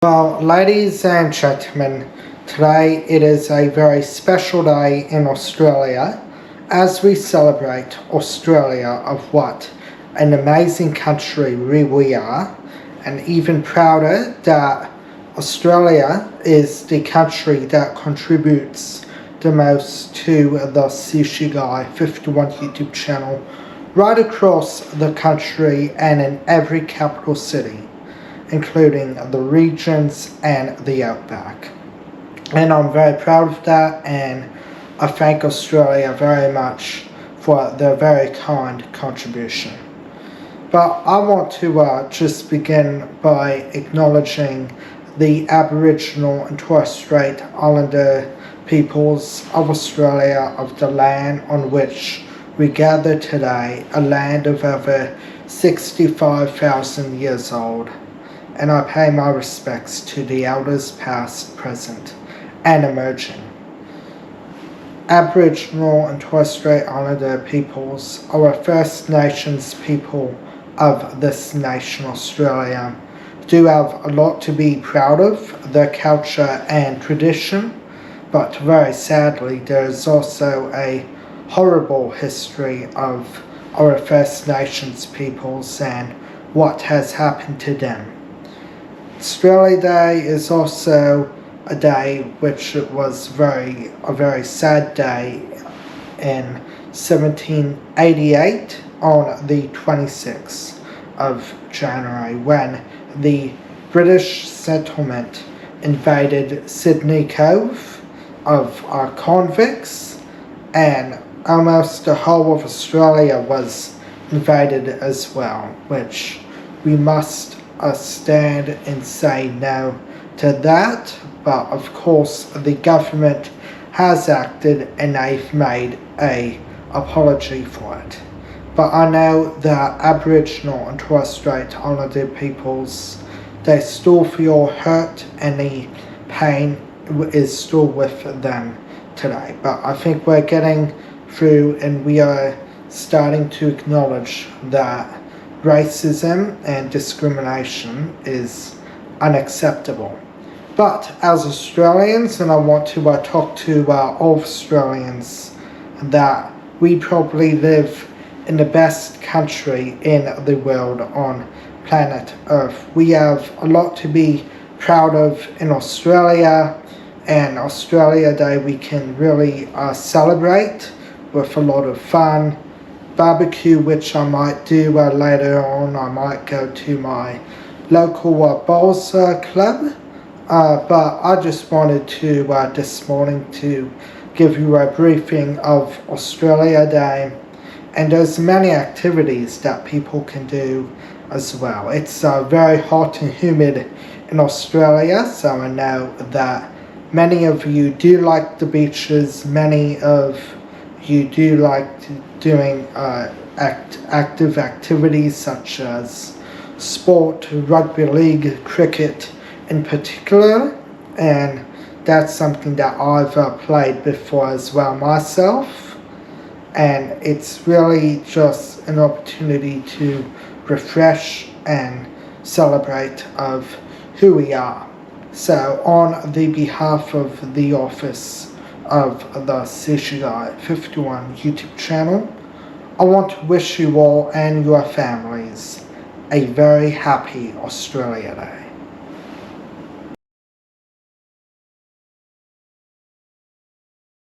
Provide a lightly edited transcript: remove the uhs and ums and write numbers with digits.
Well, ladies and gentlemen, today it is a very special day in Australia as we celebrate Australia of what an amazing country we are, and even prouder that Australia is the country that contributes the most to the Sushi Guy 51 YouTube channel right across the country and in every capital city, including the regions and the outback. And I'm very proud of that, and I thank Australia very much for their very kind contribution. But I want to just begin by acknowledging the Aboriginal and Torres Strait Islander peoples of Australia, of the land on which we gather today, a land of over 65,000 years old. And I pay my respects to the elders past, present, and emerging. Aboriginal and Torres Strait Islander peoples are a First Nations people of this nation, Australia, do have a lot to be proud of, their culture and tradition, but very sadly there is also a horrible history of our First Nations peoples and what has happened to them. Australia Day is also a day which was a very sad day in 1788 on the 26th of January, when the British settlement invaded Sydney Cove of our convicts, and almost the whole of Australia was invaded as well, which we must stand and say no to that. But of course the government has acted and they've made an apology for it. But I know that Aboriginal and Torres Strait Islander peoples, they still feel hurt and the pain is still with them today. But I think we're getting through and we are starting to acknowledge that racism and discrimination is unacceptable. But as Australians, and I want to talk to all Australians, that we probably live in the best country in the world on planet Earth. We have a lot to be proud of in Australia, and Australia Day we can really celebrate with a lot of fun. Barbecue, which I might do later on. I might go to my local bowls club, but I just wanted to this morning to give you a briefing of Australia Day, and there's many activities that people can do as well. It's very hot and humid in Australia, so I know that many of you do like the beaches, many of you do like doing active activities such as sport, rugby league, cricket in particular, and that's something that I've played before as well myself, and it's really just an opportunity to refresh and celebrate of who we are. So on the behalf of the office of the Sushi Guy 51 YouTube channel, I want to wish you all and your families a very happy Australia Day.